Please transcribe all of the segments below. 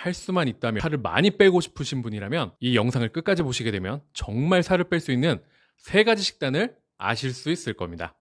할 수만 있다면 살을 많이 빼고 싶으신 분이라면 이 영상을 끝까지 보시게 되면 정말 살을 뺄 수 있는 3가지 식단을 아실 수 있을 겁니다.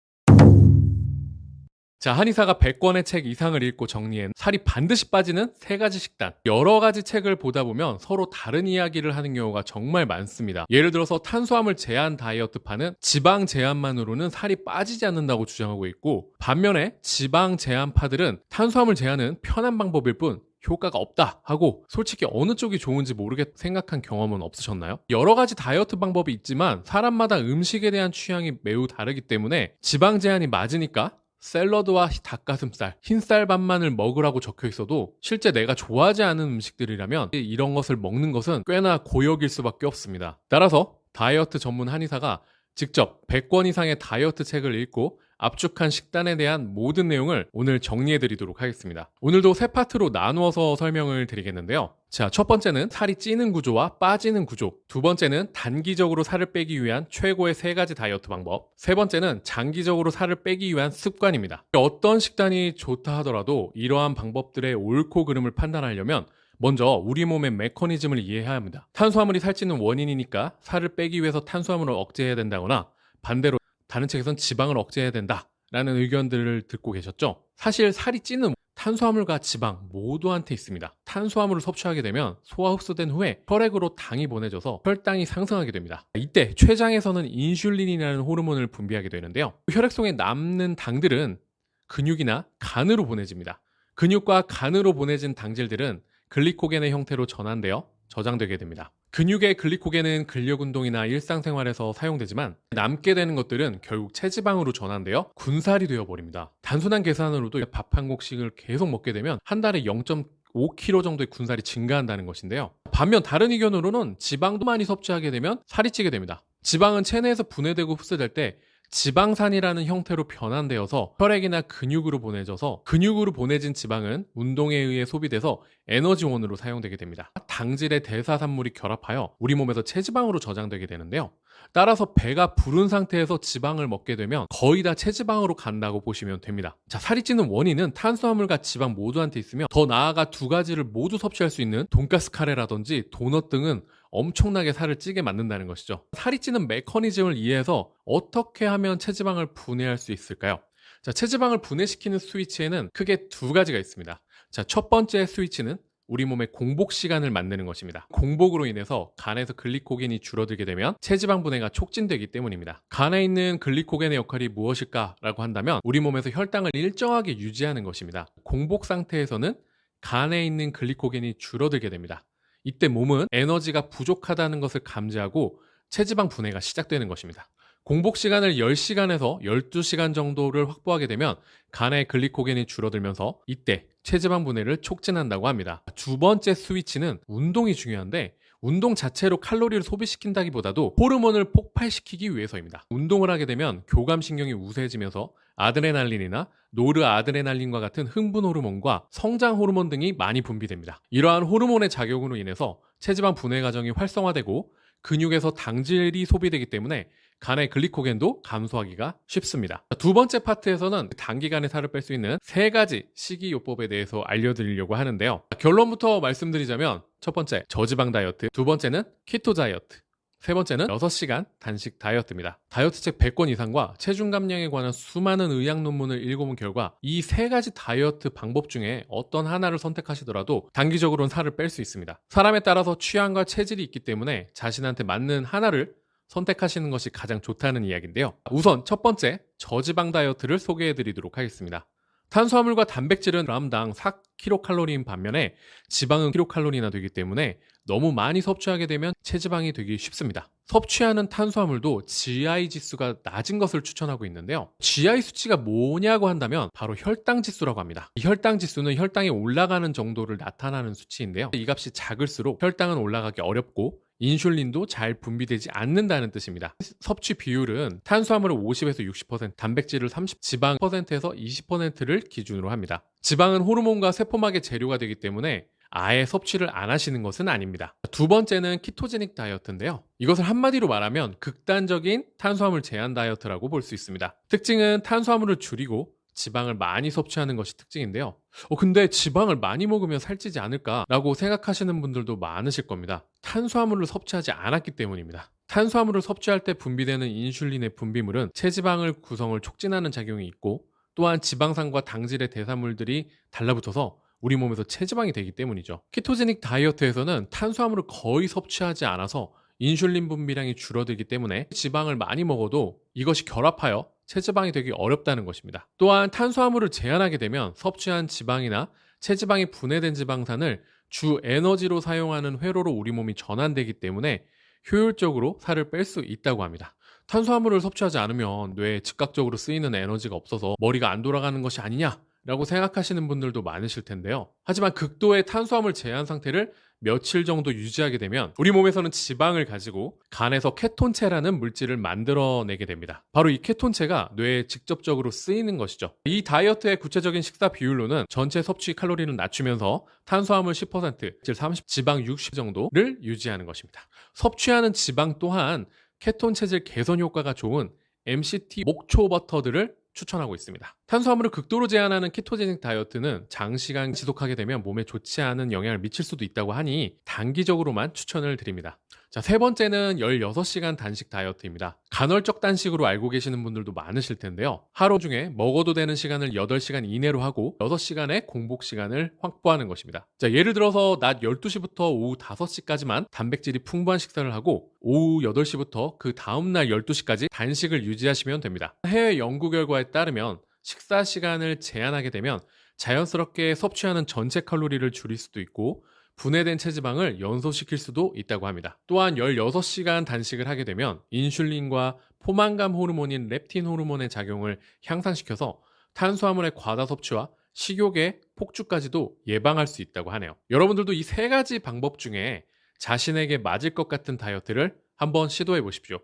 자, 한의사가 100권의 책 이상을 읽고 정리한 살이 반드시 빠지는 3가지 식단. 여러 가지 책을 보다 보면 서로 다른 이야기를 하는 경우가 정말 많습니다. 예를 들어서 탄수화물 제한 다이어트파는 지방 제한만으로는 살이 빠지지 않는다고 주장하고 있고, 반면에 지방 제한파들은 탄수화물 제한은 편한 방법일 뿐 효과가 없다 하고, 솔직히 어느 쪽이 좋은지 모르게 생각한 경험은 없으셨나요? 여러 가지 다이어트 방법이 있지만 사람마다 음식에 대한 취향이 매우 다르기 때문에 지방 제한이 맞으니까 샐러드와 닭가슴살, 흰쌀 반만을 먹으라고 적혀 있어도 실제 내가 좋아하지 않은 음식들이라면 이런 것을 먹는 것은 꽤나 고역일 수밖에 없습니다. 따라서 다이어트 전문 한의사가 직접 100권 이상의 다이어트 책을 읽고 압축한 식단에 대한 모든 내용을 오늘 정리해 드리도록 하겠습니다. 오늘도 3파트로 나누어서 설명을 드리겠는데요. 자, 첫 번째는 살이 찌는 구조와 빠지는 구조, 두 번째는 단기적으로 살을 빼기 위한 최고의 3가지 다이어트 방법, 세 번째는 장기적으로 살을 빼기 위한 습관입니다. 어떤 식단이 좋다 하더라도 이러한 방법들의 옳고 그름을 판단하려면 먼저 우리 몸의 메커니즘을 이해해야 합니다. 탄수화물이 살찌는 원인이니까 살을 빼기 위해서 탄수화물을 억제해야 된다거나, 반대로 다른 책에선 지방을 억제해야 된다라는 의견들을 듣고 계셨죠? 사실 살이 찌는 탄수화물과 지방 모두한테 있습니다. 탄수화물을 섭취하게 되면 소화 흡수된 후에 혈액으로 당이 보내져서 혈당이 상승하게 됩니다. 이때 췌장에서는 인슐린이라는 호르몬을 분비하게 되는데요. 혈액 속에 남는 당들은 근육이나 간으로 보내집니다. 근육과 간으로 보내진 당질들은 글리코겐의 형태로 전환되어 저장되게 됩니다. 근육의 글리코겐은 근력 운동이나 일상생활에서 사용되지만 남게 되는 것들은 결국 체지방으로 전환되어 군살이 되어버립니다. 단순한 계산으로도 밥 한 공씩을 계속 먹게 되면 한 달에 0.5kg 정도의 군살이 증가한다는 것인데요. 반면 다른 의견으로는 지방도 많이 섭취하게 되면 살이 찌게 됩니다. 지방은 체내에서 분해되고 흡수될 때 지방산이라는 형태로 변환되어서 혈액이나 근육으로 보내져서 근육으로 보내진 지방은 운동에 의해 소비돼서 에너지원으로 사용되게 됩니다. 당질의 대사산물이 결합하여 우리 몸에서 체지방으로 저장되게 되는데요. 따라서 배가 부른 상태에서 지방을 먹게 되면 거의 다 체지방으로 간다고 보시면 됩니다. 자, 살이 찌는 원인은 탄수화물과 지방 모두한테 있으며, 더 나아가 2가지를 모두 섭취할 수 있는 돈가스 카레라든지 도넛 등은 엄청나게 살을 찌게 만든다는 것이죠. 살이 찌는 메커니즘을 이해해서 어떻게 하면 체지방을 분해할 수 있을까요? 자, 체지방을 분해시키는 스위치에는 크게 2가지가 있습니다. 자, 첫 번째 스위치는 우리 몸의 공복 시간을 만드는 것입니다. 공복으로 인해서 간에서 글리코겐이 줄어들게 되면 체지방 분해가 촉진되기 때문입니다. 간에 있는 글리코겐의 역할이 무엇일까라고 한다면 우리 몸에서 혈당을 일정하게 유지하는 것입니다. 공복 상태에서는 간에 있는 글리코겐이 줄어들게 됩니다. 이때 몸은 에너지가 부족하다는 것을 감지하고 체지방 분해가 시작되는 것입니다. 공복 시간을 10시간에서 12시간 정도를 확보하게 되면 간의 글리코겐이 줄어들면서 이때 체지방 분해를 촉진한다고 합니다. 두 번째 스위치는 운동이 중요한데, 운동 자체로 칼로리를 소비시킨다기보다도 호르몬을 폭발시키기 위해서입니다. 운동을 하게 되면 교감신경이 우세해지면서 아드레날린이나 노르아드레날린과 같은 흥분 호르몬과 성장 호르몬 등이 많이 분비됩니다. 이러한 호르몬의 작용으로 인해서 체지방 분해 과정이 활성화되고 근육에서 당질이 소비되기 때문에 간의 글리코겐도 감소하기가 쉽습니다. 두 번째 파트에서는 단기간에 살을 뺄 수 있는 3가지 식이요법에 대해서 알려드리려고 하는데요. 결론부터 말씀드리자면, 첫 번째, 저지방 다이어트, 두 번째는 키토 다이어트, 세 번째는 6시간 단식 다이어트입니다. 다이어트 책 100권 이상과 체중 감량에 관한 수많은 의학 논문을 읽어본 결과 이 3가지 다이어트 방법 중에 어떤 하나를 선택하시더라도 단기적으로는 살을 뺄 수 있습니다. 사람에 따라서 취향과 체질이 있기 때문에 자신한테 맞는 하나를 선택하시는 것이 가장 좋다는 이야기인데요. 우선 첫 번째, 저지방 다이어트를 소개해 드리도록 하겠습니다. 탄수화물과 단백질은 g당 4kcal인 반면에 지방은 kcal나 되기 때문에 너무 많이 섭취하게 되면 체지방이 되기 쉽습니다. 섭취하는 탄수화물도 GI 지수가 낮은 것을 추천하고 있는데요. GI 수치가 뭐냐고 한다면 바로 혈당 지수라고 합니다. 이 혈당 지수는 혈당이 올라가는 정도를 나타나는 수치인데요. 이 값이 작을수록 혈당은 올라가기 어렵고 인슐린도 잘 분비되지 않는다는 뜻입니다. 섭취 비율은 탄수화물을 50에서 60%, 단백질을 30%, 지방 10%에서 20%를 기준으로 합니다. 지방은 호르몬과 세포막의 재료가 되기 때문에 아예 섭취를 안 하시는 것은 아닙니다. 두 번째는 키토제닉 다이어트인데요. 이것을 한마디로 말하면 극단적인 탄수화물 제한 다이어트라고 볼 수 있습니다. 특징은 탄수화물을 줄이고 지방을 많이 섭취하는 것이 특징인데요. 근데 지방을 많이 먹으면 살찌지 않을까라고 생각하시는 분들도 많으실 겁니다. 탄수화물을 섭취하지 않았기 때문입니다. 탄수화물을 섭취할 때 분비되는 인슐린의 분비물은 체지방을 구성을 촉진하는 작용이 있고, 또한 지방산과 당질의 대사물들이 달라붙어서 우리 몸에서 체지방이 되기 때문이죠. 키토제닉 다이어트에서는 탄수화물을 거의 섭취하지 않아서 인슐린 분비량이 줄어들기 때문에 지방을 많이 먹어도 이것이 결합하여 체지방이 되기 어렵다는 것입니다. 또한 탄수화물을 제한하게 되면 섭취한 지방이나 체지방이 분해된 지방산을 주 에너지로 사용하는 회로로 우리 몸이 전환되기 때문에 효율적으로 살을 뺄 수 있다고 합니다. 탄수화물을 섭취하지 않으면 뇌에 즉각적으로 쓰이는 에너지가 없어서 머리가 안 돌아가는 것이 아니냐라고 생각하시는 분들도 많으실 텐데요. 하지만 극도의 탄수화물 제한 상태를 며칠 정도 유지하게 되면 우리 몸에서는 지방을 가지고 간에서 케톤체라는 물질을 만들어내게 됩니다. 바로 이 케톤체가 뇌에 직접적으로 쓰이는 것이죠. 이 다이어트의 구체적인 식사 비율로는 전체 섭취 칼로리를 낮추면서 탄수화물 10%, 즉 30, 지방 60 정도를 유지하는 것입니다. 섭취하는 지방 또한 케톤 체질 개선 효과가 좋은 MCT 목초 버터들을 추천하고 있습니다. 탄수화물을 극도로 제한하는 키토제닉 다이어트는 장시간 지속하게 되면 몸에 좋지 않은 영향을 미칠 수도 있다고 하니 단기적으로만 추천을 드립니다. 자, 세 번째는 16시간 단식 다이어트입니다. 간헐적 단식으로 알고 계시는 분들도 많으실 텐데요. 하루 중에 먹어도 되는 시간을 8시간 이내로 하고 6시간의 공복 시간을 확보하는 것입니다. 자, 예를 들어서 낮 12시부터 오후 5시까지만 단백질이 풍부한 식사를 하고 오후 8시부터 그 다음날 12시까지 단식을 유지하시면 됩니다. 해외 연구 결과에 따르면 식사 시간을 제한하게 되면 자연스럽게 섭취하는 전체 칼로리를 줄일 수도 있고 분해된 체지방을 연소시킬 수도 있다고 합니다. 또한 16시간 단식을 하게 되면 인슐린과 포만감 호르몬인 렙틴 호르몬의 작용을 향상시켜서 탄수화물의 과다 섭취와 식욕의 폭주까지도 예방할 수 있다고 하네요. 여러분들도 이 세 가지 방법 중에 자신에게 맞을 것 같은 다이어트를 한번 시도해 보십시오.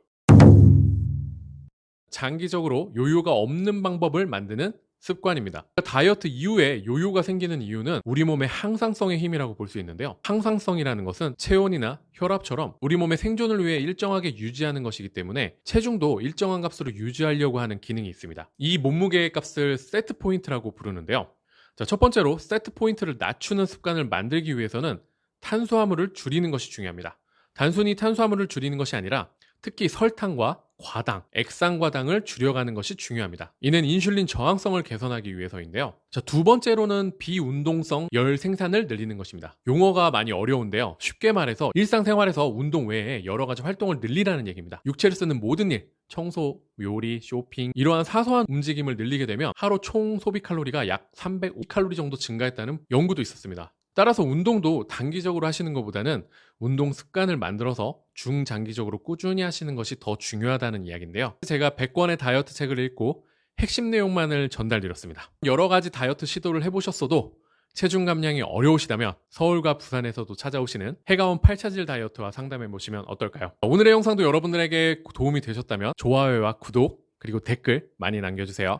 장기적으로 요요가 없는 방법을 만드는 습관입니다. 다이어트 이후에 요요가 생기는 이유는 우리 몸의 항상성의 힘이라고 볼 수 있는데요. 항상성이라는 것은 체온이나 혈압처럼 우리 몸의 생존을 위해 일정하게 유지하는 것이기 때문에 체중도 일정한 값으로 유지하려고 하는 기능이 있습니다. 이 몸무게의 값을 세트 포인트라고 부르는데요. 자, 첫 번째로 세트 포인트를 낮추는 습관을 만들기 위해서는 탄수화물을 줄이는 것이 중요합니다. 단순히 탄수화물을 줄이는 것이 아니라 특히 설탕과 과당, 액상과당을 줄여가는 것이 중요합니다. 이는 인슐린 저항성을 개선하기 위해서인데요. 자, 두 번째로는 비운동성 열 생산을 늘리는 것입니다. 용어가 많이 어려운데요. 쉽게 말해서 일상생활에서 운동 외에 여러 가지 활동을 늘리라는 얘기입니다. 육체를 쓰는 모든 일, 청소, 요리, 쇼핑 이러한 사소한 움직임을 늘리게 되면 하루 총 소비 칼로리가 약 305칼로리 정도 증가했다는 연구도 있었습니다. 따라서 운동도 단기적으로 하시는 것보다는 운동 습관을 만들어서 중장기적으로 꾸준히 하시는 것이 더 중요하다는 이야기인데요. 제가 100권의 다이어트 책을 읽고 핵심 내용만을 전달드렸습니다. 여러 가지 다이어트 시도를 해보셨어도 체중 감량이 어려우시다면 서울과 부산에서도 찾아오시는 해가온 8차질 다이어트와 상담해보시면 어떨까요? 오늘의 영상도 여러분들에게 도움이 되셨다면 좋아요와 구독 그리고 댓글 많이 남겨주세요.